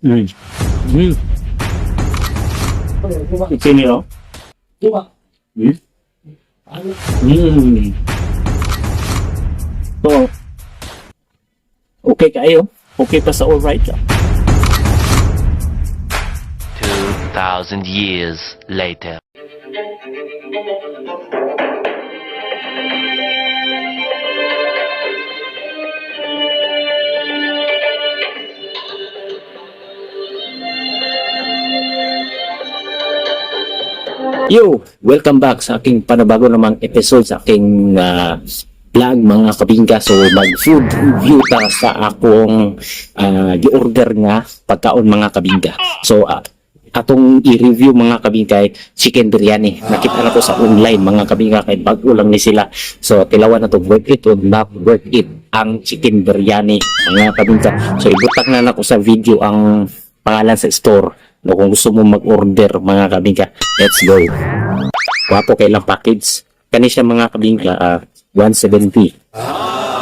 Mm. Mm. Sino? Mm. Mm. So, okay kayo? Okay pa sa alright ka? 2,000 years later. Yo! Welcome back sa aking panabago namang episode sa aking vlog mga kabingka. So mag-food review ta sa akong i-order nga pagkaon mga kabingka. So atong i-review mga kabingka chicken biryani. Nakita na ko sa online mga kabingka kay bago lang ni sila. So tilawan na to, worth it or not worth it ang chicken biryani mga kabingka. So ibutak na ko sa video ang pangalan sa store. No, kung gusto mo mag-order mga kabingka, let's go. Wapo kailang package. Kani siya mga kabingka, 170.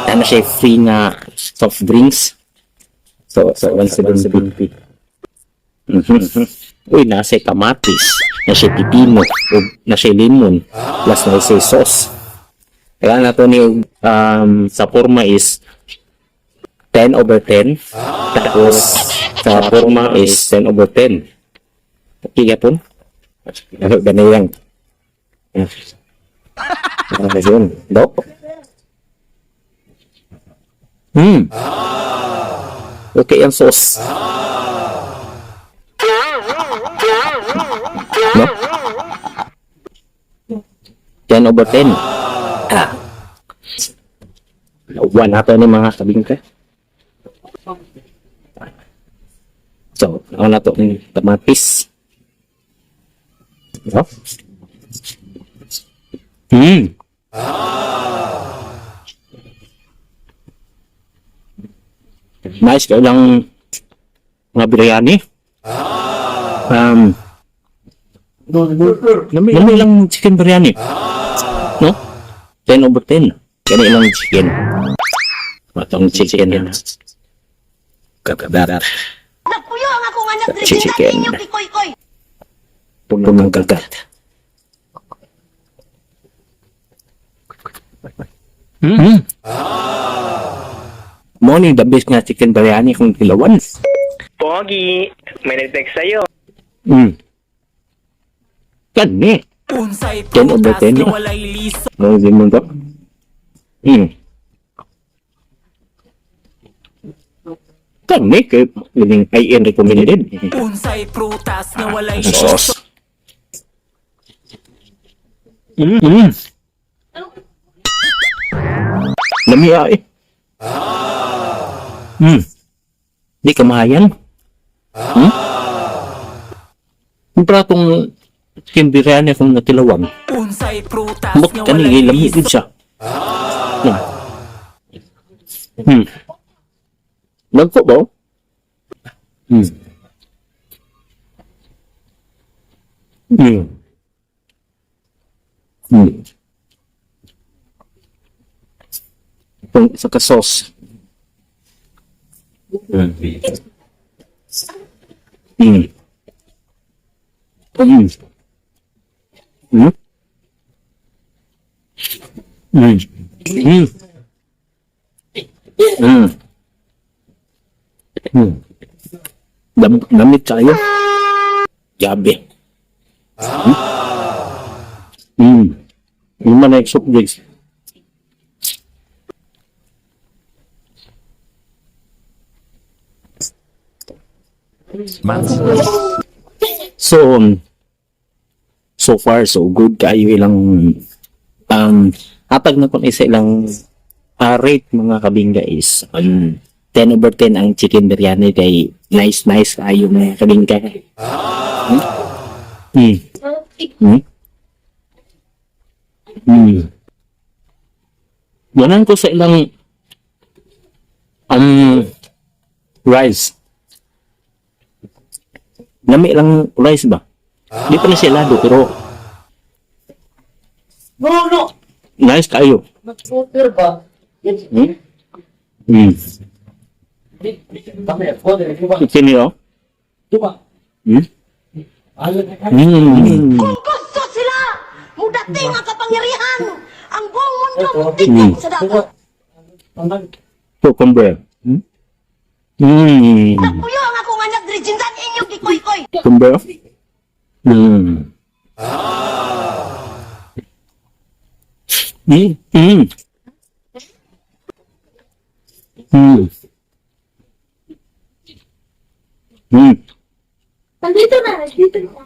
Ano siya free nga soft drinks. So 170. Uy, nasa kamatis, nasa pipino, nasa lemon, plus nasa sauce. Kaya na to ni sa forma is 10/10. Tapos sa forma is 10/10. Okay po? Ganun yan. Ano na yun? Do? Okay ang sauce. No? 10/10. One nato ni mga kabingka. So, ako na to ng kamatis. No? Nice kayo lang mga biryani. Nami lang chicken biryani. No? 10/10. Kani ilang chicken. Matong chicken yan. Kakabarat. Nagpuyo ang akong anak diri Chicken. inyong kikoy-koy. Punong kagat. Morning, the best nga chicken biryani kung ilawan. Pogi, may nag-text sa'yo. Kani. Unsay 10/10 prutas na. nga walay liso. No, din mo to. Kani, kaya yung IN recommended. Unsay prutas nga walay Sa liso. sauce. Lamia eh. Di kamahayan. Yung pratong chicken biryani akong natilawang. Unsay prutas Mot nga kani walay lamia din liso. siya. Nagko ba? Itong isa ka sauce. Damit tayo. Gabi. Yung man soft drinks. So far so good kayo ilang hatag na kung isa ilang rate mga kabingga is 10/10 ang chicken biryani kay nice kayo mga kabingga. Ganan ko sa ilang rice. Nami lang rice ba? Di pa na siya lado pero No. nice kayo. Nag-order ba? Kini oh. Diba? Hmm? Ayun na yan. Hmm. Kung gusto sila, mudating ang kapangyarihan. Ang buong mundo Ito. mutikot sa dagat. Cucumber. Hmm? Hmm. Nagpuyo ang akong anak diri jindan inyong gikoy-koy. Cucumber. Hmm. Hmm. Hmm. Hmm. Hmm. Nandito na. Nandito na.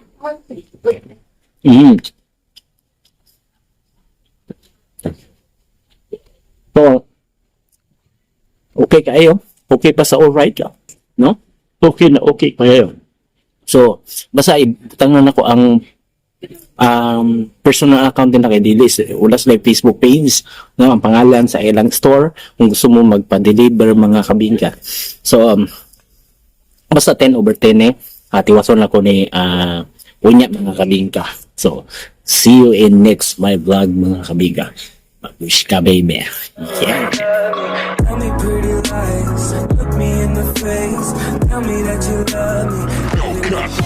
Mm. So, okay kayo? Okay pa sa alright lang? No? Okay na okay kayo. So, basta ibutangan ako ang personal account din na kay Dilis. Ulas lang Facebook page, no? Ang pangalan sa ilang store kung gusto mo magpa-deliver mga kabingka. So, basta 10/10 tiwason ako ni unya mga kabingka. So, see you in next my vlog mga kabingka. Mag-wish ka baby. Yeah. Tell me pretty lies, look me in the face, tell me that you love me.